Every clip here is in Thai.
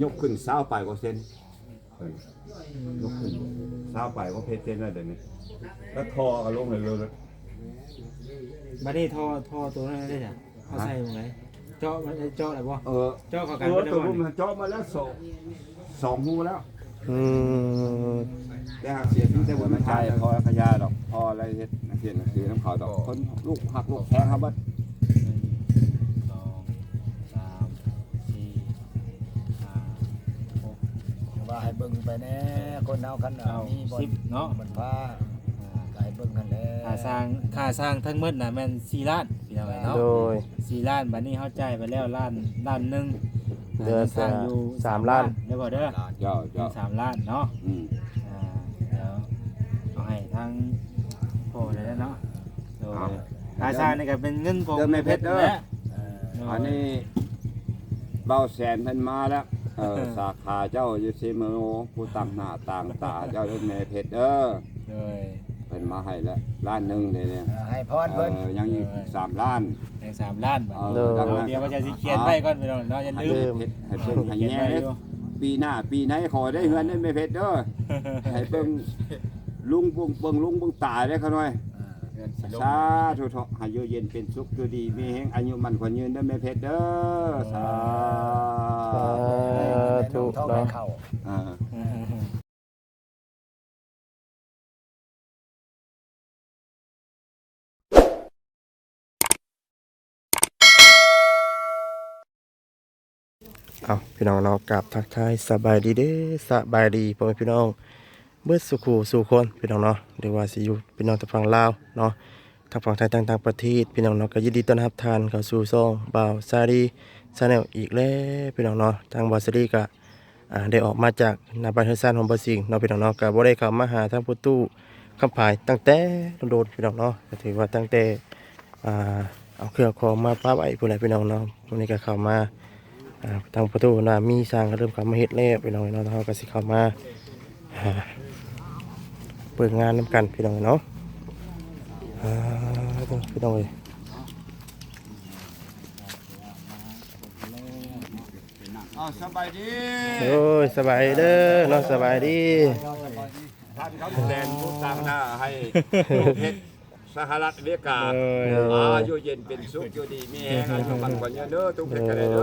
ยกขึ้น20ปลายกว่าเซนยกขึ้น20ปลายกว่าเซนแล้วเดี๋ยวนี้แล้วคอก็ลงเลยเลย บัดนี้ท่อตัวนั้นได้จ้ะเขาใส่ตรงไหนเจาะมันเจาะอะไรบ่เจาะเข้ากัน ตัวมันเจาะมาแล้วสองหูแล้วแต่หากเสียที่แต่ว่ามันใช่พอขยาดอกพออะไรเฮ็ดเสียคือน้ำขาวดอกคนลูกหักลูกแท้ครับบัดว่าให้เบิ่งไปแน่คนเฮาคันมีบ่เนาะมันพาก็ให้เบิ่งกันแหละค่าสร้างทั้งหมดน่ะแม่น4ล้านพี่น้องเนาะโดย4ล้านบัดนี้เฮาจ่ายไปแล้วล้านนึง เดือน สร้างอยู่ 3 ล้าน เด้อบ่เด้อ เจ้า 3ล้านเนาะ เดี๋ยวเอาให้ทางพ่อเลยเนาะโดยค่าสร้างนี่ก็เป็นเงินของแม่เพชรแหละ อันนี้เบาแสนเพิ่นมาแล้วสาขาเจ้าอยู่ซิมือผู้ตั้งหน้าต่างตาเจ้าแม่เพชรโดยเพิ่นมาให้แล้วล้านนึงเนี่ย ให้พรเพิ่นยังอีก3ล้านยัง3ล้านบาท เดี๋ยวว่าจะสิเขียนไว้ก่อนพี่น้องเนาะอย่าลืม ให้เพิ่นให้แย่ปีหน้าปีไหนขอได้เฮือนได้แม่เพชรให้เบิ่งลุงเบิ่งตาได้เขาหน่อยสาธุเถาะให้อยู่เย็นเป็นสุขอยู่ดีมีแห่งอายุมันขวัญยืนเด้อแม่เพชรสาธุเนาะเข้าเอาพี่น้องเนาะกับทักทายสบายดีเด้สบายดีพ่อแม่พี่น้องเบิดสุขสู่คนพี่น้องเนาะหรือว่าสิอยู่พี่น้องทางฝั่งลาวเนาะทางฝั่งไทยต่างประเทศพี่น้องเนาะก็ยินดีต้อนรับท่านเข้าสู่ช่องบ่าวซาดีชาแนลอีกแล้วพี่น้องเนาะทางบ่าวซาดีก็ได้ออกมาจากหน้าบ้านเฮือนซ่านของบ่สิงเนาะพี่น้องเนาะก็บ่ได้เข้ามาหาทางประตูคำภายตั้งแต่โดนๆพี่น้องเนาะก็ถือว่าตั้งแต่เอาเครื่องของมาป้าไว้พุ่นแหละพี่น้องเนาะวันนี้ก็เข้ามาทางประตูน่ะมีสร้างก็เริ่มเข้ามาเฮ็ดแล้วพี่น้องเนาะเฮาก็สิเข้ามาเปิดงานนํกันพี่น้องเนาะพี่น้องเอ้ยสบายดี โอ้ยสบายเด้อเนาะสบายดีท่านเขาแดนผู้ตั้งหน้าให้เพชรสหรัฐอเมริกาอยู่เย็นเป็นสุขอยู่ดีมีแห่งอายุมันขวัญยืนเด้อทุกเพชรกันเลยเ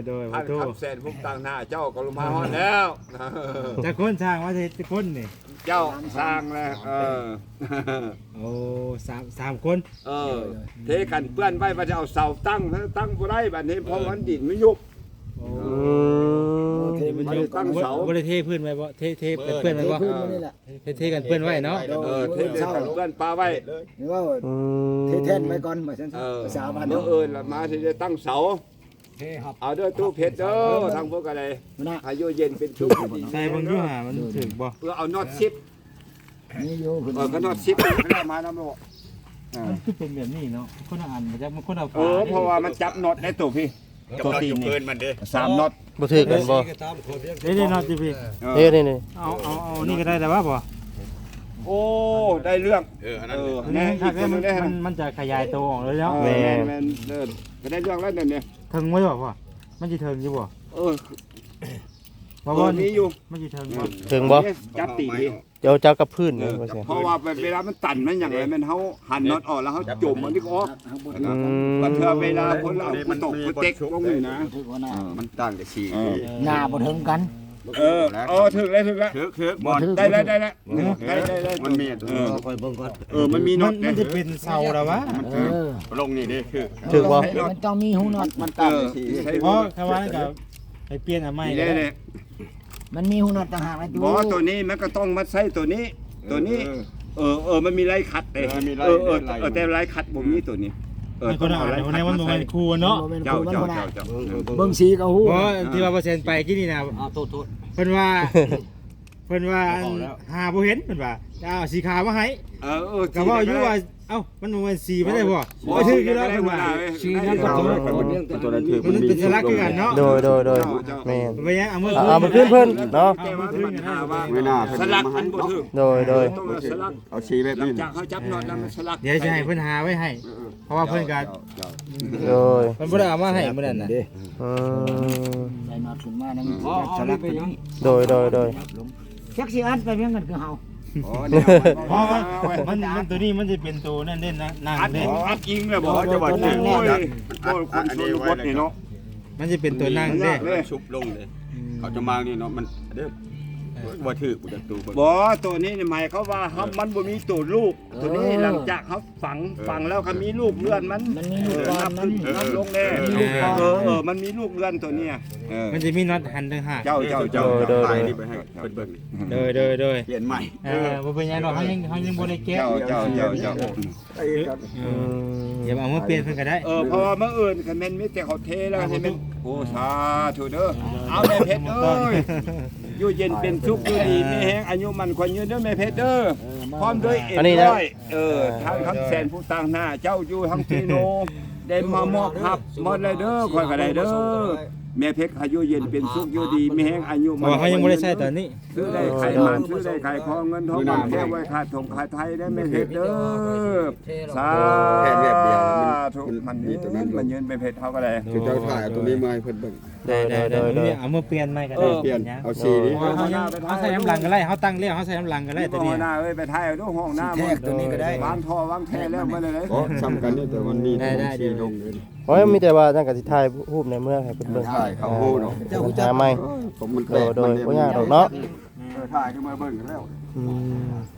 ด้อท่านคำแสนผู้ตั้งหน้าเจ้าก็ลงมาฮอดแล้วจะคนสร้างว่าจะคนนี่เจ้าสร้างแล้วโอ้3 คนเทกันเปื้อนไว้ว่าจะเอาเสาตั้งบ่ได้บัดนี้เพราะมันดินมันยุบมันตั้งเสาบ่ได้เทพื้นไว้บ่เทเป็นเพื่อนไว้บ่เทกันเพื่อนไว้เนาะเทกันเพื่อนปลาไว้หรือว่าเทแท่นไว้ก่อนว่าซั่นภาษาบ้านเนาะละมาที่จะตั้งเสาเอาเด้อตู้เพชรเด้อทางพวกอะไรอายุเย็นเป็นสุขใส่เบิ่งอยู่หามันถึกบ่เพื่อเอาน็อต10นี่อยู่ก็น็อต10แล้วมานำบ่มันคือเป็นแบบนี้เนาะคนละอันมันจะมันคนละเพราะว่ามันจับน็อตได้ตัวพี่ตัวตีนนี่3น็อตบ่ถือกันบ่นี่น็อตจิพี่นี่เอานี่ก็ได้แต่ว่าบ่โอ้ได้เรื่องนี่มันจะขยายตัวออกเลยเนาะแม่นก็ได้เรื่องแล้วเนี่ยถึงไว้บ่พ่อมันสิถึงอยู่บ่บ่มีอยู่มันสิถึงบ่ถึงบ่จับตีนพี่เจ้ากับพื้นเพราะว่าเวลามันตันมันอย่างไรมันเฮาหันน็อตออกแล้วเฮาจุ่มมันนี่ก็ออกบัดเทื่อเวลาคนเรามันตกมันเต็กลงนี่นะมันตั้งแต่4หน้าบ่ถึงกันถึงแล้วบ่ได้มันมีค่อยเบิ่งก่อนมันมีน็อตมันจะเป็นเสาแล้ววะลงนี่ดิคือถึงบ่มันต้องมีหูน็อตมันตั้งแต่4เพราะถ้าว่าก็ไปเปลี่ยนอันใหม่นี่มันมีหูน็อตต่างหากนะจูบ่ตัวนี้มันก็ต้องมาใช้ตัวนี้มันมีลายขัดแต่ลายขัดบ่มีตัวนี้คนเอาในมันบ่แม่นคู่เนาะเจ้าเบิ่งสีก็ฮู้บ่ที่ว่าเปอร์เซ็นต์ไปกี่นี่นะโทษเพิ่นว่าหาบ่เห็นเพิ่นว่าเอาสีขาวมาให้ก็ว่าอยู่ว่าเอ้ามันบ่แม่นสีไม่ได้บ่ถืออยู่แล้วเพิ่นว่าสีนั้นก็ตัวนั้นถือมันเป็นสลักคือกันเนาะโดยแม่นไปยังเอามาขึ้นเพิ่นเนาะไม่น่าสลักมันบ่ถึกโดยเอาสีแบบนี้จากเขาจับน็อตแล้วมันสลักเดี๋ยวจะให้เพิ่นหาไว้ให้เพราะว่าเพิ่นก็โดยเพิ่นบ่ได้เอามาให้มื้อนั้นน่ะใส่น็อตขึ้นมา นั่นสลักตัวนี้ โดย จักสิอันไปเพียงกันคือเฮา อ๋อเนี่ย เพราะว่ามันตัวนี้มันจะเป็นตัวนั่นเด่นนะนาง อัด เด่น อัดจริงเลยบอกจะว่าโอ้ยโอ้ยคนชนบทนี่เนาะ มันจะเป็นตัวนางเด่น เลย ชุบลงเลย เขาจะมานี่เนาะมันเด้อว่าถือกูจะตูบ่ บ่ตัวนี้นี่หมายเขาว่าเขามันบ่มีตูดลูก ตัวนี้หลังจากเขาฝังแล้วเขามีลูกเลื่อนมัน มันมีลูกก่อนมัน นับลงแน่มันมีลูกเลื่อนตัวเนี้ย มันจะมีน็อตหันต่างหาก เจ้า ตายนี่ไปให้เบิ่งนี่ โดย เปลี่ยนใหม่ บ่เป็นหยังดอกเขายังบ่ได้แก้ เจ้า อย่าเอามาเปลี่ยนเพิ่นก็ได้ เพราะว่าเมื่ออื่นคันแม่นมีแต่เขาเทแล้วให้มันโอ้สาธุเด้อเอาแม่เพชรเอ้ยอยู่เย็นเป็นสุขอยู่ดีมีแฮงอายุมันควรยืนเด้อแม่เพชรเด้อพร้อมด้วยเอ็ดร้อยทางคำแสนผู้ต่างหน้าเจ้าอยู่ทางทีโนได้มามอบรับหมดเลยเด้อค่อยก็ได้เด้อแม่เพชรอายุเย็นเป็นสุขอยู่ดีมีแฮงอายุมัน เขายังบ่ได้ใช้ตอนนี้ ซื้อได้ไข่มันซื้อได้ไข่ของเงินทองมันแค่ไว้ขาดถงขาดไทยได้แม่เพชรเด้อสาธุมันนี่ตัวนั้นมันยืนเป็นเพชรเท่าก็ได้ คือเจ้าถ่ายตัวนี้มาให้เพิ่นเบิ่ง ได้เอามาเปลี่ยนใหม่ก็ได้ เปลี่ยนเอาสีนี้ เขาใส่น้ำลังก็ได้เขาตั้งเรียกเขาใส่น้ำลังก็ได้ตัวนี้ หน้าเอ้ยไปไทยดูห้องหน้า แทกตัวนี้ก็ได้ วางท่อวางแท้แล้วมาเลย อ๋อซ้ำกันนี่แต่มันมีสีลงเลย โอ้ยมีแต่ว่าท่านก็สิถ่ายรูปในเมืองให้เพิ่นเบิ่ง ถ่ายเขาโหเนาะ เจ้าฮู้จัก หาใหม่ ผมมัน โดยบ่ยากดอกเนาะ ถ่ายขึ้นมาเบิ่งแล้ว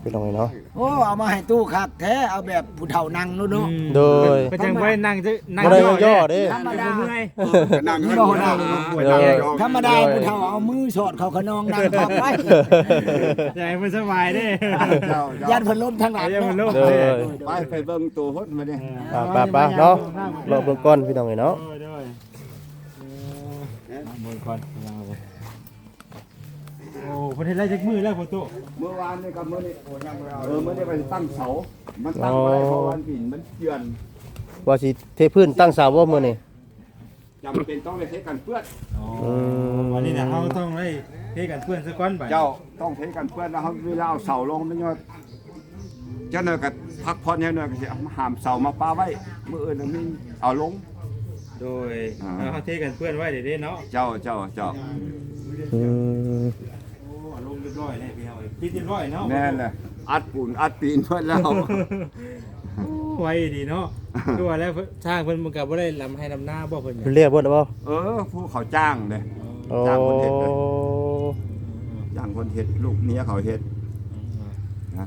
เป็นตรงนี้เนาะ โอ้เอามาให้ตู้คักแท้เอาแบบผู้เฒ่านั่งนู่นเนาะ โดย ก็จังบ่ได้นั่งจะนั่ง บ่ได้ย่อเด้ ธรรมดา นั่ง ธรรมดาผู้เฒ่าเอามือสอดเข้าขนองนั่งพับไว้ ใจมันสบายเด้ ยันเพิ่นล้มทางหลัง ยันเพิ่นล้ม โดย ไปเบิ่งตัวฮดมาดิ ไปเนาะรอเบิ่งก่อนพี่น้องเนาะ มือก่อนโอ้ประเทศไรจักมือแล้วพ่อโต เมื่อวานนี่กับเมื่อนี้เมื่อนี้ไปตั้งเสามันตั้งไว้เพราะวันหินมันเจือน ว่าสิเทพื้นตั้งเสาบ่มื้อนี้ จำเป็นต้องไปเทกันเปื้อน วันนี้เนี่ยเขาต้องได้เทกันเพื่อนสักก้อนไป เจ้าต้องเทกันเปื้อนแล้วเวลาเอาเสาลงมันยอดเจ้าหน่อยก็พักผ่อนเจ้าหน่อยก็สิหามเสามาปาไว้มื้ออื่นมันเอาลง โดยเขาเทกันเพื่อนไว้เดี๋ยวเนาะ เจ้า อืม โอ้ลงเรียบร้อยเลยพี่เอาคิดเรียบร้อยเนาะ แน่นเลยอัดปูนอัดปีนเพื่อนแล้ว ไวดีเนาะตัวแล้วช่างเพิ่นมันก็บ่ได้ลำให้ลำหน้าบ่เพิ่น เพิ่นเรียกเพิ่นบ่ ผู้เขาจ้างเลย โอ้ จ้างคนเฮ็ดเลยจ้างคนเฮ็ดลูกเมียเขาเฮ็ดนะ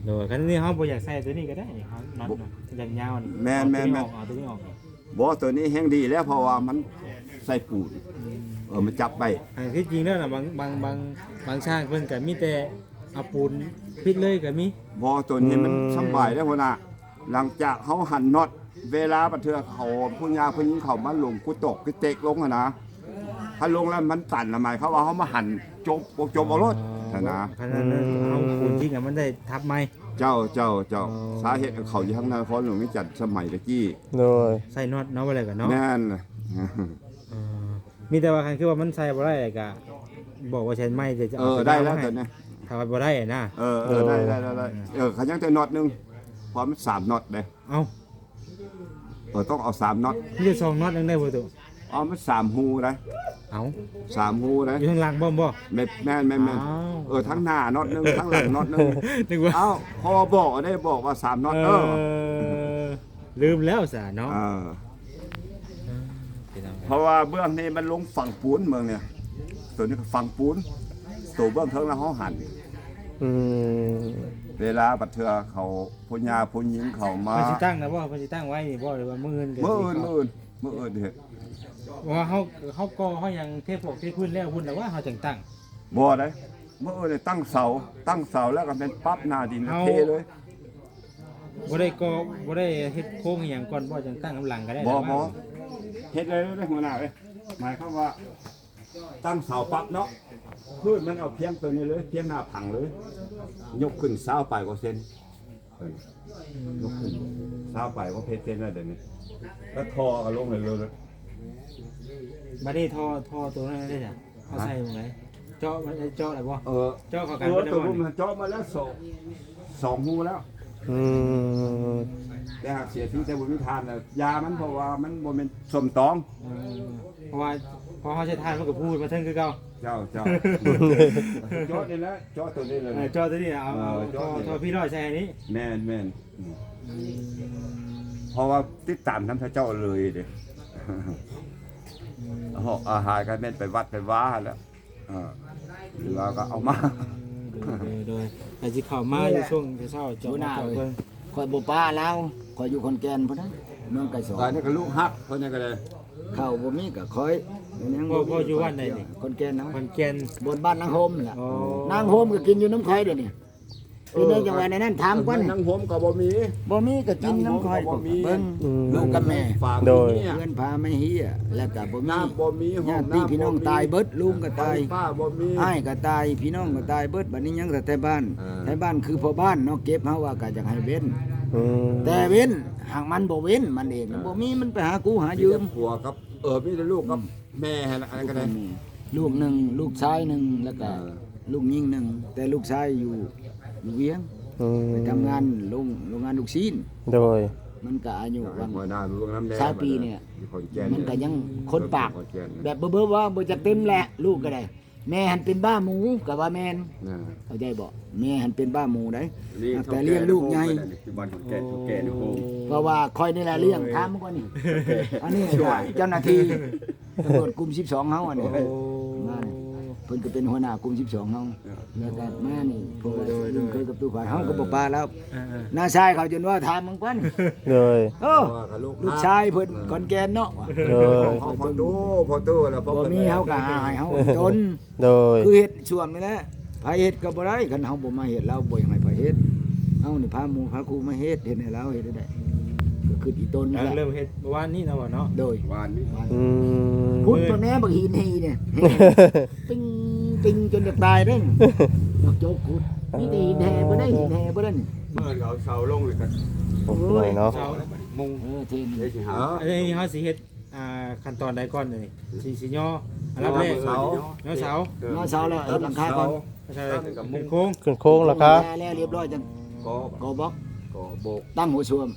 โดยคันนี้เขาบ่อยากใส่ตัวนี้ก็ได้เขาน็อตอย่างยาวนี่เอาตัวนี้ออก บ่ตัวนี้แห้งดีแล้วเพราะว่ามันใส่ปูนมันจับไป ที่จริงแล้วน่ะบางช่างเพิ่นก็มีแต่เอาปูนปิดเลยก็มี บ่ตัวนี้มันสำบายแล้วพุ่นน่ะหลังจากเขาหั่นน็อตเวลาบัดเทื่อเขาผู้ยาผู้หญิงเขามาลงกุตกกุเตกลงอ่ะนะถ้าลงแล้วมันตันทำไมเขาว่าเขามาหั่นจบเอารถนะ ขนาดนั้นเอาปูนจริงอ่ะมันได้ทับไหม เจ้าสาเหตุเขาอยู่ทางนครหลวงนี่จัดสมัยตะกี้ โดย ใส่น็อตเนาะอะไรกันเนาะ แน่น มีแต่ว่าคันคือว่ามันใส่บ่ได้ก็บอกว่าใช้ไม้จะเอา ได้แล้วตอนนี้ ถ้าว่าบ่ได้นะ ได้เขายังแต่น็อตนึงพร้อม3น็อตเลย เอ้า ต้องเอา3น็อต มีแต่2น็อตยังได้บ่ตุ เอามัน3หูนะ เอ้า 3หูนะ อยู่ข้างหลังบ่ แม่นทั้งหน้าน็อตนึงทั้งหลังน็อตนึง นึกว่า เอ้าพอบอกว่า3น็อตลืมแล้วซะเนาะ เพราะว่าเบื้องนี้มันลงฝั่งปูนเมืองเนี่ยตัวนี้ก็ฝั่งปูนตัวเบื้องเทิงแล้วเขาหั่น อืม เวลาบัดเทือเขาผู้ญาผู้หญิงเขามา มันสิตั้งนะบ่มันสิตั้งไว้บ่หรือว่ามื้ออื่น เมื่ออื่นเฮ็ด ว่าเฮาก่อเฮายังเทพวกที่พื้นแล้วพุ่นแล้วว่าเฮาจังตั้ง บ่ได้เมื่ออื่นตั้งเสาแล้วก็เป็นปั๊บหน้าดินเทเลย บ่ได้ก่อบ่ได้เฮ็ดโค้งอีหยังก่อนบ่จังตั้งกำลังก็ได้ บ่เฮ็ดเลยได้หัวหน้าเว้ยหมายความว่าตั้งเสาปั๊บเนาะพื้นมันเอาเพียงตัวนี้เลยเพียงหน้าผังเลยยกขึ้น20 ปลายกว่าเซนยกขึ้น20 ปลายกว่าเซนแล้วเดี๋ยวนี้แล้วทอก็ลงเลยเลย บ่ได้ท่อตัวนั้นได้จ้ะเฮาใส่ตรงไหนเจาะมันเจาะได้บ่เจาะเข้ากันบ่ได้ ตัว บ่ มันเจาะมาแล้วสองหูแล้ว อืม แต่หากเสียชีวิตแต่บุญทานน่ะยามันเพราะว่ามันบ่เป็นสมตอง เพราะว่า พอเขาใช้ทานมันก็พูดมาเทิงคือเก่า เจ้าเจ้าจอดนี่แหละจอดตัวนี้เลย จอตัวนี้เอาทอพี่ร้อยใส่อันนี้ แม่นแม่นเพราะว่าติดตามน้ำพระเจ้าเลยเด้หอกอาหารก็แม่นไปวัดไปว้าแล้วหรือว่าก็เอามา โดยไอ้ที่เข้ามาอยู่ช่วงเช้าจอดเพิ่น คอยบ่ป้าแล้วคอยอยู่คนแก่นพุ่นนะเมืองไก่สอ ตอน น นี้ก็ลูกฮักเพิ่นนี่ก็เลย ข้าวบ่มีก็คอยยัง พ่ออยู่วันไหนนี่ คนแก่นเนาะ คนแก่น บนบ้านนางโฮมล่ะ อ๋อน างโฮมก็กินอยู่น้ำคอยเดี๋ยวนี้เป็นได้จังหวะในนั้นถามก่อน นั่งผมก็บ่มี บ่มีก็กินน้ำคอย บ่มี เบิ่งลูกกับแม่ ฝาก โดย เพื่อนพาไม่เฮียแล้วก็บ่มี น้ำบ่มีห้อ ญาง ติ น้ำ พี่น้องตายเบิดลุงก็ตาย ป้าบ่มี อ้ายก็ตายพี่น้องก็ตายเบิดบัดนี้ยังแต่บ้าน เออ แต่บ้านคือพ่อบ้านเนาะเก็บเฮาว่าก็อยากให้เว้น อืม แต่เว้นหากมันบ่เว้นมันเองบ่มีมันไปหากูหายืม ผัวกับมีแต่ลูกกับแม่ให้อะไรก็ได้ ลูกหนึ่งลูกชายหนึ่งแล้วก็ เออ ลูกหญิงหนึ่งแต่ลูกชายอยู่เวียง อืม ไปทำงานโรงงานลูกชิ้น โดย มันก็อายุวั หัวหน้าลูกน้ำแดง ชายปีเนี่ย คนแก่ มันก็ยังคนปาก คนแก่ แบบเบ้อๆว่าบ่จะเต็มแหละลูกก็ได้ แม่หันเป็นบ้าหมูก็ว่าแม่น นะ เข้าใจบ่แม่หันเป็นบ้าหมูได้ นี่ แต่เลี้ยงลูกใหญ่ คือบ้านของแก่ของแก่ในโฮม เพราะว่าคอยนี่แหละเลี้ยงถามมันก่อนนี่อันนี้ก็เจ้าหน้าที่ตำรวจกลุ่ม12เฮาอันนี้มานี่เพิ่นก็เป็นหัวหน้ากลุ่ม12เฮาแล้วก็มานี่พวกลุงเคยกับตู้ข่อยเฮาก็บ่ปาแล้วน้าชายเขาจนว่าถามมันก่อน โดย โอ้ลูกชายเพิ่นขอนแก่นเนาะ โดย เขาพอดูพอตู้แล้ว บ่มีเฮาก็หาให้เฮาจน โดย คือเฮ็ดช่วงนี้แหละไผเฮ็ดก็บ่ได้คันเฮาบ่มาเฮ็ดเราบ่อยากให้ไผเฮ็ดเฮานี่พาหมู่พาครูมาเฮ็ดให้เราเฮ็ดได้ก็คืออีต้นนี่แหละ เริ่มเฮ็ดเมื่อวานนี้นะว่าเนาะ โดย วานนี้ อืม พุทธตัวแน่บักหินฮีเนี่ยปิ้งปิ้งจนจะตายเด้งดอกโจกขุดมีแต่หินแห่บ่ได้หินแห่บ่ได้นี่ เมื่อเราเสาลงเลยกัน โอ้ยเนาะ เช้ามุง เทีน ได้สิหา อันนี้เฮาสิเฮ็ดขั้นตอนใดก่อนนี่สิย่ออันดับแรก เสา ย่อเสา มาเสาแล้วเฮ็ดหลังคาก่อน ใช่มุงโค้ง ขึ้นโค้งแล้วครับ แล้วเรียบร้อยจัง ก็ ก็บล็อก ก็โบก ตั้งหัวชวม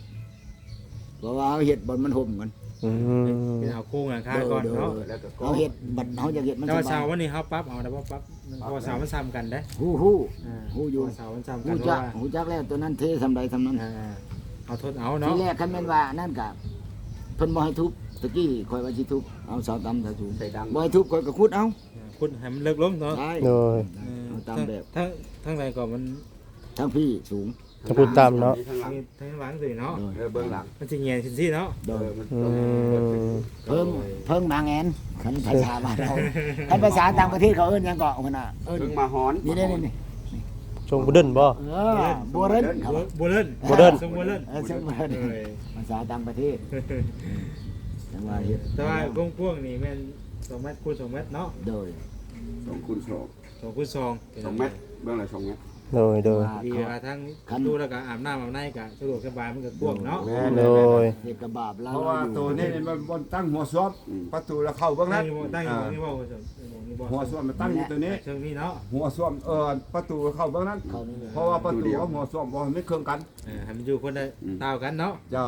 เพราะว่าเฮาเฮ็ดบ่มันห่มกัน อืม เป็นเอาโค้งหลังคาก่อนเนาะ แล้วก็ เฮาเฮ็ดบัดเฮาจะเฮ็ดมัน แต่ว่า ส เสา บาย วันนี้เฮาปรับเอาได้บ่ปรับเพราะว่าเสามันซ้ำกันเด้ ฮู้ ฮู้อยู่เสามันซ้ำกัน ฮู้ เพ จั ราะ ก ว่า ฮู้จักแล้วตัวนั้นเทสำใดสำนั้น เอาทดเอา ที เนาะ แรกคันแม่นว่านั่นก็เพิ่นบ่ให้ทุบตะกี้ข่อยว่าสิทุบเอาเสาตำเสาสูง ใส่ดัง บ่ให้ทุบข่อยก็ขุดเอา คุณให้มันเลิกล้มเนาะ ได้ โดย เอาตามแบบ ทั้งใดก็มัน ทั้งพี่สูง ถ้าพูดตามเนาะ ข้างหลัง มีทั้งหลังสิเนาะ เบื้องหลัง มันสิเงียนขึ้นสิเนาะ โดย มัน อืม เพิ่งมาแงนคันภาษาบ้านเราคันภาษาต่างประเทศเขาเอิ้นหยังก็พุ่นน่ะเอิ้น เพิ่งมาหอน นี่ ชงบุดินบ่ บัวเรนครับ บัวเล่น บัวเล่น สมบัวเล่น ซึ่งบัวเรนภาษาต่างประเทศจังว่าเฮ็ด แต่ว่ากว้างๆนี่แม่น2 เมตรคูณ2 เมตรเนาะ โดย 2คูณ 2คูณ2 2เมตรเบื้องหลัง2เมตร โดยโดย ดีว่าทั้งดูแล้วก็อาบน้ำอาบในก็สะดวกสบายมันก็กว้างเนาะ โดย เฮ็ดกระบาบเรา เพราะว่าตัวนี้มันบนตั้งหัวซ้อมประตูแล้วเข้าเบื้อง ตั้ นั้ ง น อยู่ตั้งอยู่นี่บ่นี่บ่ หัวซ้อมมันตั้งอยู่ตัวนี้ เชิงนี้เนาะ หัวซ้อมประตูเข้าเบื้องนั้น เขานี่ เพราะว่าประตูกับหัวซ้อมบ่ไม่เครื่องกัน ให้มันอยู่คนละเท่ากันเนาะ เจ้า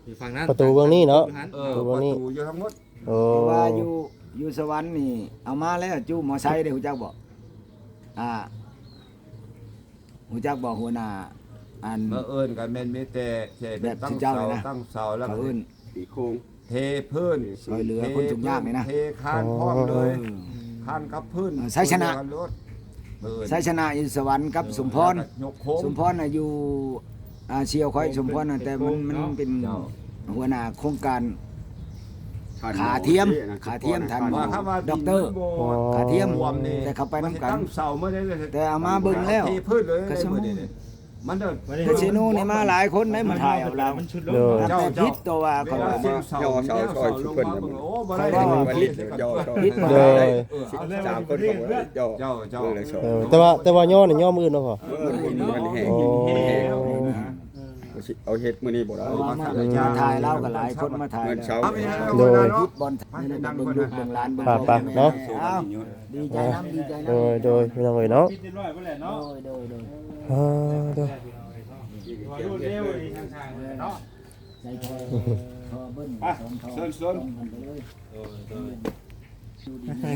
อยู่ฝั่งนั้น ประตูเบื้องนี้เนาะ ประตูอยู่ทั้งหมด โอ้ เพราะว่าอยู่สวรรค์นี่เอามาแล้วจู้มอไซค์ได้ฮู้จักบ่ฮู้จักบ่หัวหน้าอัน เอิ้นกันแม่นมีแต่ตั้งเสาแล้ว เขาเอิ้น ตีโค้งเทพื้นเทคานพร้อมเลยคานกับพื้น ไซชนะอยู่สวรรค์กับสมพร ยกโค้ง สมพรน่ะอยู่เชียวค่อยสมพรน่ะแต่มันเป็นหัวหน้าโครงการขาเทียมทัน ว่าคำว่า ด็อกเตอร์ขาเทียมแต่เขาไปนำกัน ตั้งเสาเมื่อได้ แต่เอามาเบิ่งแล้ว เทพื้นเลยมันเด้อ คือสิโน่นี่มาหลายคนได้มาถ่ายเอาเรา มันชุดลง แต่พิษตัวว่าเขา เวลา ว่า เสียงเสาลงมาโอ้บ่ได้ พิษบ่ โด ได้ ย 3คนของย่อ เจ้า แต่ว่าย่อนี่ย่อมือเนาะพ่อ มันแห้ง โอ้ เอาเฮ็ดมื้อนี้บ่ได้ มาถ่ายเล่ากับหลายคนมาถ่าย เงินเช้า พิษบอลนี่นะเบิ่งลูกเบิ่งหลานเบิ่งพ่อแม่ดีใจน้ำดีใจ โด น้ำ ยโดยพี่น้องเอ้ยเนาะ คิดเรียบร้อยบ่แหละเนาะ โดย โดย รวดเร็วดีทางๆเนาะ ใส่ทอเบิ้ล อ่ะ สองทอ เส้น มันไปเลย โดยโดย ดูดีแน่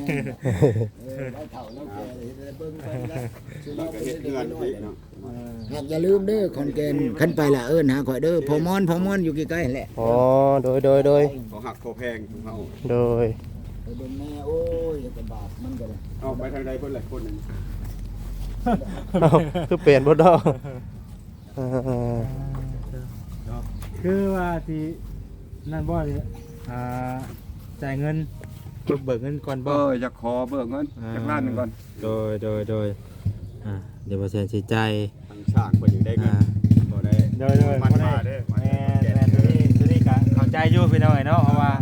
ได้เถ่าแล้วแกเลยเบิ้งไปแล้วชื่อ แล้ เรา วก็ ไป เฮ็ด เรื่ เงิ อย น ๆ อีกเนาะ อย่าลืมเด้อคอนแกนขั้นไปละหาข่อยเด้อพอมอนอยู่ใกล้ๆแหละ อ๋อโดย เขาหักเขาแพงของเขา โดย ไปเบิ่งแม่โอ้ยกระบาดมันก็เลย เอาไปทางใดเพิ่นหลายคนนึง เอ้าคือเปลี่ยนบ่ดอกเออ คือว่าที่นั่นบ่จ่ายเงินเบิกเงินก่อนบ่ จะขอเบิกเงินจากร้านหนึงก่อน โดยเดี๋ยวมาเซ็นสิใจาย ทางช่างเพิ่นยังได้เงินบ่ได้ โดย มันมาเด้อ แม่ตัวนี้ก็เข้าใจอยู่พี่น้อยเนาะเพราะว่า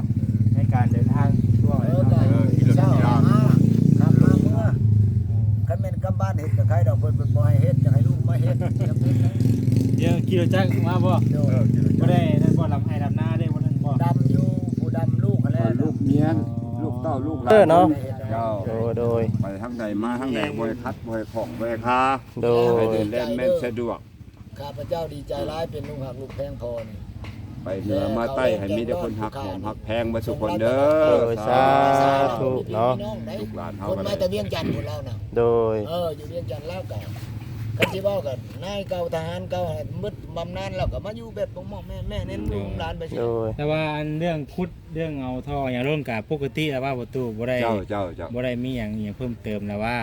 ในการเดินทางช่วง เช้ามาครับมาเมื่อคันแม่นกำบ้านเฮ็ดกับใครดอกเพิ่นบ่ให้เฮ็ดอยากให้ลูกมาเฮ็ดจำเป็นนะ เดี๋ยวขี่รถจักรมาบ่ เดี๋ยว บ่ได้นั่นบ่ลำไห้ลำหน้าได้บ่นั่นบ่ ดำอยู่ผู้ดำลูกหั่นแหละ ลูกเมียนลูกเต้าลูกหลาน เออเนาะ เจ้า โดย ไปทางใดมาทางใดบ่ให้คัดบ่ให้ของบ่ให้คา โด ให้ ย เดินเล่นแม่นสะดวก ข้าพเจ้าดีใจร้ายเป็นลูกหักลูกแพงพอนี่ ไปเหนือมาใต้ให้มีแต่คนหักหอมหักแพงบ่สุคนเด้อ โดยสาธุเนาะ ลูกหลานเฮา คน ก็ มา ได้ แต่เวียงจันทน์พวกเราน่ะ โดย อยู่เวียงจันทน์แล้วก็กันสิเว้ากันนายเก่าทหารเก่าให้มึดบำนาญแล้วก็มาอยู่แบบพ่อแม่เน้นลูกหลานไปสิ โดย แต่ว่าอันเรื่องคุดเรื่องเอาท่ออย่างร่วมกับปกติแล้วว่าประตูบ่ได้ เจ้า บ่ได้มีอย่างเพิ่มเติมแล้วว่า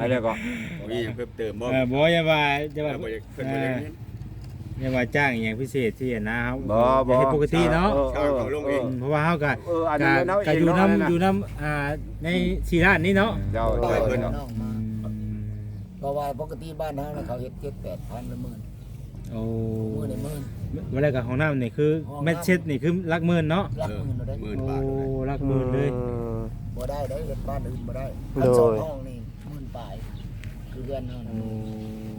อะไรก็ มีหยังเพิ่มเติมบ่ บ่อย่าว่าอย่าว่า บ่อยากเพิ่นบ่อยากเงิน อย่าว่าจ้างอหย่างพิเศษที่นะครับ บ่ อย่าให้ปกติเนาะ ช่างเขาลงเอง เพราะว่าเฮาก็ อันนี้เนาะ ก็อยู่น้ำอยู่น้ำในสีร้านนี้เนาะ เจ้า ต่อ เจ้า เพิ่น เจ้า น้องมาเพราะว่าปกติบ้านเฮาน่ะเขาเฮ็ด7-8,000ละมื้อ โอ้ มื้อนี่มื้อ เวลากับของน้ำนี่คือแมทเช็ดนี่คือหลักหมื่นเนาะ หลักมื้อเราได้ หมื่น โอ้ บาทเลย หลักหมื่นเลย บ่ได้เฮ็ดบ้านอื่นบ่ได้ โดย สองห้องนี่มื้อปลายคือเดือนเฮาน่ะ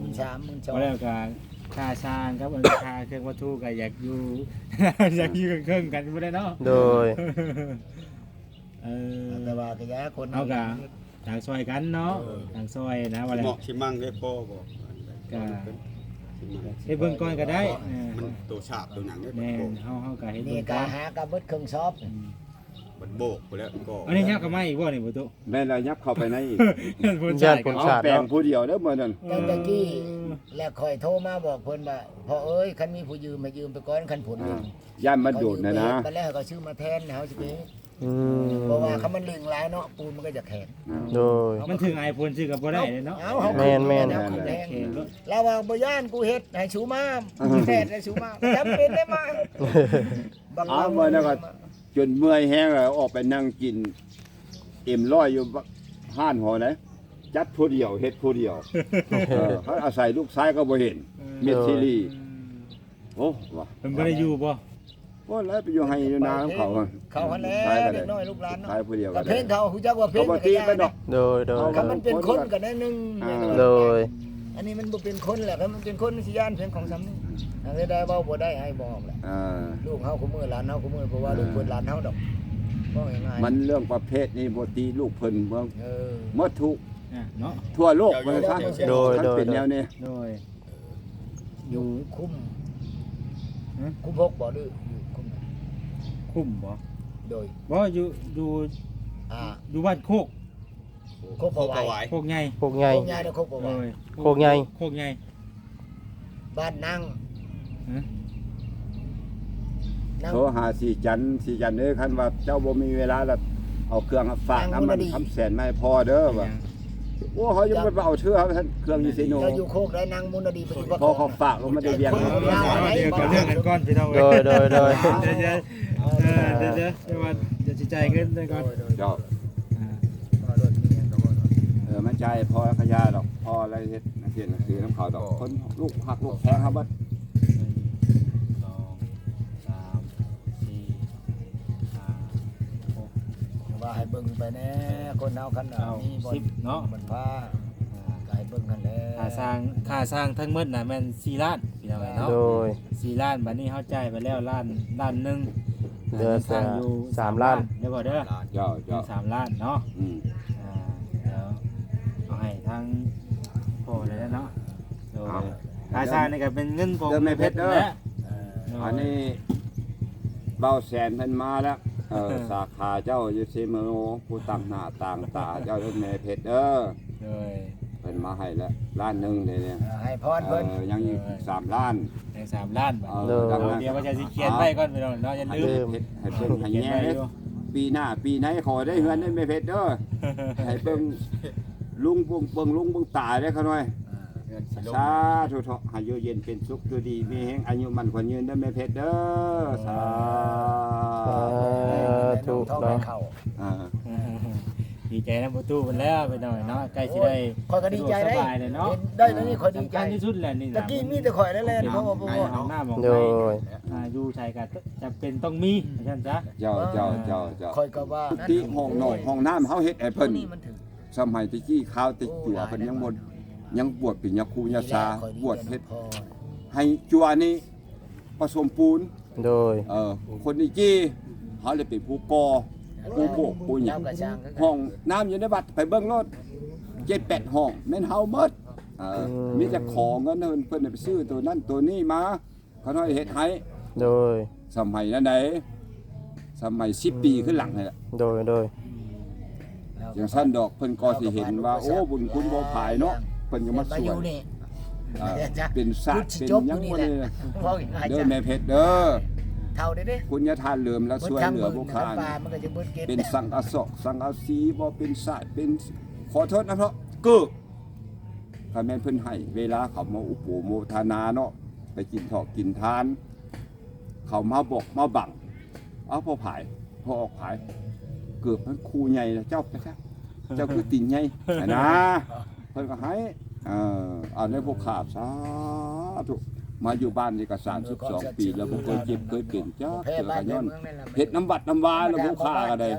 มื้อ3มื้อ เวลากับค่าช่างครับค่าเครื่องวัตถุก็อยากอยู่ อยากอยู่เครื่องกันบ่ได้เนาะ โดย แต่ว่าก็ยาคน เอากะต่างซอยกันเนาะต่างซอยนะว่าอะไร เหมาะชิมั่งได้พอบ่ ก็เฮ็ดเบิ่งก่อนก็ได้ มันตัวฉาบตัวหนังได้ แม่น โบก เฮาก็เฮ็ด นี่ เบิ่ง ก็ ก่อน หากะเบิดเครื่องซอบ มันโบกไปแล้วก็ อันนี้ยักก็ไม่อีกบ่นี่บ่ตุ แม่นแล้วยับเข้าไปในอีก ญาติคน เอา ชาติ แปลง เนาะ ผู้เดียวเด้อมื้อนั้น ตั้งแต่กี้แล้วค่อยโทรมาบอกเพิ่นว่าพ่อเอ้ยคันมีผู้ยืมมายืมไปก่อนคันผล ย่านมันโดดนะ ไปแล้วก็ซื้อมาแทนเฮาสิไป อืม เพราะว่าคันมันลึงหลายเนาะปูนมันก็จะแข็ง โดย มันถึงไอโฟนซื้อก็บ่ได้เลยเนาะ เอาเฮา แม่นแม่น เอาขึ้แรงเราว่าบ่ย่านกูเฮ็ดให้ชูมาแท้ให้ชูมาจำเป็นได้มาบาง เอามื้อนั้นก็จนเมื่อยแห้งแล้วออกไปนั่งกินเอ็มร้อยอยู่ห้านหอไหนจัดผู้เดียวเฮ็ดผู้เดียวเขาอาศัยลูกชายก็บ่เห็นเม็ดซีรีส์โอ้ว่ะ เพิ่นบ่ได้อยู่บ่ บ่แล้วไปอยู่ให้อยู่นาของเขาอะ เขาหันแล้วเด็กน้อยลูกหลานเนาะ ชายผู้เดียว กั ก็ บเพล ได้ งเขาฮู้จักว่าเพล เขา ง บ่ตีไปดอก โดยโดย คันมันเป็นคนก็ได้นึง โดย อันนี้มันบ่เป็นคนแหละคันมันเป็นคนสิย่านเพียงของซ้ำนี่อันนี้ได้เว้าบ่ได้ให้บอกแหละ อ่า ลูกเฮาคุมื้อหลานเฮาคุมื้อเพราะว่าลูกเพิ่นหลานเฮาดอกบ่ง่ายๆ มันเรื่องประเภทนี้บ่ตีลูกเพิ่นเบิ่ง หมดทุก เนาะ ทั่วโลกว่าซั่น โดย มันเป็นแนวนี้ โดย อยู่คุ้ม ฮะ คุ้มพกบ่ดื้ออยู่คุ้ม คุ้มบ่ โดย บ่อยู่อยู่ อ่า อยู่บ้านโคก โคกบ่ไหว โคกใหญ่ พวกใหญ่ โคกใหญ่เด้อโคกบ่ไหว โดย โคกใหญ่ โคกใหญ่ บ้านนั่ง ฮะ นั่ง โทรหาสีจันทร์เอ้ยคันว่าเจ้าบ่มีเวลาแล้วเอาเครื่องฝากน้ำมันคำแสนมาให้พอเด้อว่าโอ้เขายังบ่เอาเชื่อท่านเครื่องอยู่ซิโน เราอยู่โคกได้นั่งมุนดีไปอยู่ พอเขาฝากก็ไม่ได้เวียง เดี๋ยวกับเรื่องกันก่อนพี่น้อง โดยโดยโดย เดี๋ยวว่าจะสิจ่ายเงินได้ก่อน เจ้ามันใจพอขยาดอกพออะไรเฮ็ดนักเรียนนักสื่อน้ำขาวดอกคนลูกหักลูกแพงครับบัด 2 3 4 5 ว่าให้เบิ่งไปแน่คนเฮาคันมีบ่ 10เนาะ มันพาก็ให้เบิ่งกันแหล้ ค่าสร้างทั้งหมดน่ะแม่น4ล้านพี่น้องเนาะ โดย 4ล้านบัดนี้เฮาจ่ายไปแล้วล้านหนึง เดือน สร้างอยู่ 3ล้าน เดี๋ยวบ่เด้อ เจ้า อยู่3ล้านเนาะ อืม แล้วเอาให้ทางพ่อเลยเนาะโดยค่าสร้างนี่ก็เป็นเงินผมแหละแม่ อันนี้เบาแสนเพิ่นมาแล้วสาขาเจ้าอยู่ซิมโนผู้ตั้งหน้าต่างตาเจ้าแม่เพชรโดย เพิ่นมาให้แล้วล้านหนึงเนี่ย ให้พรเพิ่น ยังอีก3 ล้าน ใน3 ล้านบาท ดังนั้น เดี๋ยวว่าจะสิเขียนไว้ก่อนพี่น้องเนาะอย่าลืม ให้เพิ่นให้แย่เลยปีหน้าปีไหนขอได้เฮือนได้แม่เพชรให้เบิ่งลุงเบิ่งลุงเบิ่งตาได้เขาหน่อยสาธุเถาะให้อยู่เย็นเป็นสุขอยู่ดีมีแฮงอายุมันขวัญยืนเด้อแม่เพชรสา ธุเนาะ ดีใจนะประตูมันแล้วไปหน่อยเนาะใกล้สิได้ คอยก็ดีใจได้ สบายเลยเนาะ ได้แล้วนี่คอยดีใจ สำคัญที่สุดแหละนี่ ตะกี้มีแต่ข่อยนั่นแหละเพราะว่า ห้องน้ำของ โด ใคร ย อยู่ชายก็จะเป็นต้องมีใช่ไหมจ๊ะ เจ้า ข่อยก็ว่า ที่ห้องนอกห้องน้ำเฮาเฮ็ดให้เพิ่น นี่มันถึง สมัยตะกี้ข้าวติดจั่วเพิ่นยังบ่ยังบวชเป็นยาคูยาซาบวชเฮ็ดให้จั่วนี่ผสมปูน โดย คนนี้จี้เขาเลยเป็นผู้ก่อผู้โบกผู้หยังห้องน้ำอยู่ในบัดไปเบิ่งรถ7-8ห้องแม่นเฮาหมดมีแต่ขอเงินเพิ่นไปซื้อตัวนั้นตัวนี้มาเขาน้อยเฮ็ดให้ โดย สมัยนั้นไหนสมัย10 ปีขึ้นหลังนี่แหละ โดยโดย อย่างสั้นดอกเพิ่นก็สิเห็นว่าโอ้บุญคุณบ่ผายเนาะเพิ่นก็มาสวยเป็นศาสตร์เป็นหยังบ่เลยเด้อแม่เพชรเด้อ เท่าได้ คุณอย่าทานเหลื่อมแล้วช่วยเหลือผู้ค้า มันก็จะเบิดเก็บ เป็นสังอศอกสังอาสีบ่เป็นศาสตร์เป็นขอโทษนะเพราะเก้อถ้าแม่นเพิ่นให้เวลาเขามาอุปโมทนาเนาะไปกินทอกกินทาน เขามาบอกมาบังเอาพอผายพอออกผายเกือบมันครูใหญ่แล้วเจ้าไปซะเจ้าคือติ่งใหญ่นะเพิ่นก็ให้เอาในพวกขาบสาธุมาอยู่บ้านนี่ก็32 ปีแล้วบ่เคยเจ็บเคยเป็นจ้าเกิดกันย้อนเฮ็ดน้ำบัดน้ำวาแล้วผู้ค้าก็ได้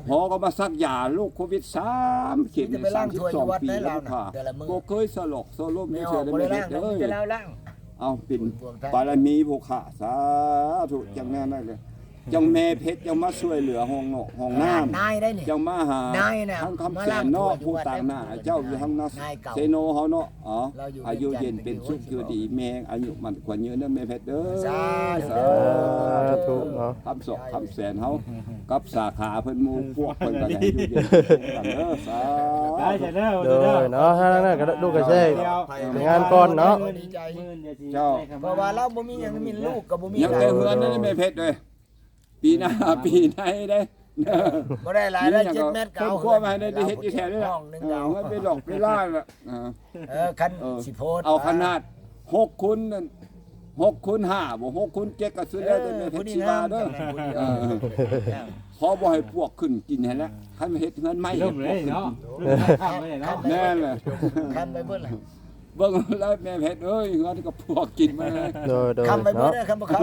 พอก็มาซักยาโรคโควิด3เข็ม32 ปีแล้วผู้ค้าบ่เคยสลบโซลมไม่เชื่อได้แม่เด้อเอาเป็นบารมีผู้ค้าสาธุจังแน่นั่นเลยจังแม่เพชรจังมาช่วยเหลือห้องนอกห้องน้ำ นายได้นี่ จังมาหาทั้งคำแสนเนาะผู้ต่างหน้าเจ้าอยู่ทั้งนัสเซโนเฮาเนาะอายุเย็นเป็นสุขอยู่ดีแม่อายุมันกว่ายืนเด้อแม่เพชรเด้อสาธุเนาะคำศอกคำแสนเฮากับสาขาเพิ่นหมู่พวกเพิ่นก็ได้อยู่เย็นกันเด้อสา ได้จะเด้อ โดยเนาะถ้านั่นก็ดูก็ใช่งานก่อนเนาะ เจ้า เพราะว่าเราบ่มีหยังมีลูกก็บ่มี ยังได้เฮือนนั่นแม่เพชรเด้อปีหน้าปีไหนเด้อ บ่ได้หลายได้7เมตรก็ เพิ่น เอา ครัวมาให้ได้เฮ็ดอีแท้นี่ล่ะมันไปหลอกไปล่าล่ะ คันสิโพด เอาขนาด6คูณนั่น6คูณ5บ่6คูณ7ก็ซื้อแล้วแต่แม่เพชรสิว่าเด้อพอบ่ให้พวกขึ้นกินให้แล้วคันเฮ็ดเงินใหม่ เริ่มเลยเนาะข้ามเลยเนาะ แน่แหละ คันไปเบิดล่ะ เบิ่งแล้วแม่เพชรเอ้ยเงินก็พวกกินมาเลย โดยโดย คันไปเบิด เนาะ คันบ่คัน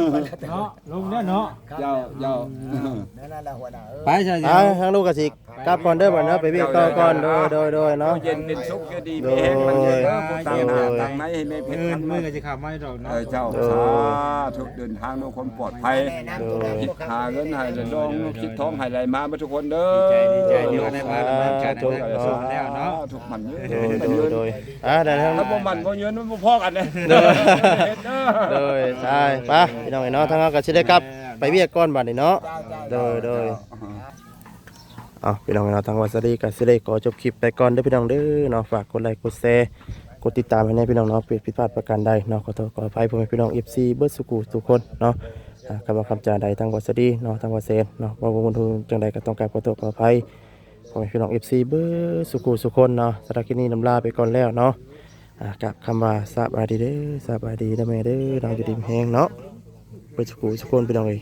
เนาะลุงเด้อเนาะ เจ้า นั่นล่ะหัวหน้า ไปใช่ ทางลูกก็สิกลับก่อนเด้อบัดเนาะไปเวียกต่อก่อนโดยเนาะ เย็นเป็นสุขก็ดีมีแฮงมันเย็นเด้อผู้ต่างหน้าต่างในให้แม่เพชรมัน มือก็จะขับไม่ดอกเนาะ เจ้าสาธุเดินทางด้วยความปลอดภัยคิดหาเงินให้เลยดองคิดท้องให้ไหลมาทุกคนเด้อ ดีใจที่ว่าได้มาดำเนินการในเรื่องแล้วเนาะ ทุกมันเย โด อะ ยได้ทาง ถ้าบ่มันบ่เงินมันบ่พอกันเด้ โดยใช่ไปพี่น้องเนาะทางเราก็สิได้กลับไปเวียกก่อนบัดนี้เนาะโดยเอาพี่น้องเนาะทางวัดสรีก็สิได้ขอจบคลิปไปก่อนเด้อพี่น้องเด้อเนาะฝากกดไลค์กดแชร์กดติดตามให้ในพี่น้องเนาะผิดพลาดประการใดเนาะขอโทษขออภัยพ่อแม่พี่น้อง FC เบิดสุขุทุกคนเนาะคำว่าคำจาใดทางวัดสรีเนาะทางวัดเซนเนาะว่าบ่ทุนจังใดก็ต้องการขอโทษขออภัยพ่อแม่พี่น้อง FC เบิดสุขุทุกคนเนาะสำหรับคลิปนี้นำลาไปก่อนแล้วเนาะกับคำว่าสบายดีเด้อสบายดีนะแม่เด้อเราจะดีแฮงเนาะเบิดสุขุทุกคนพี่น้องเอ้ย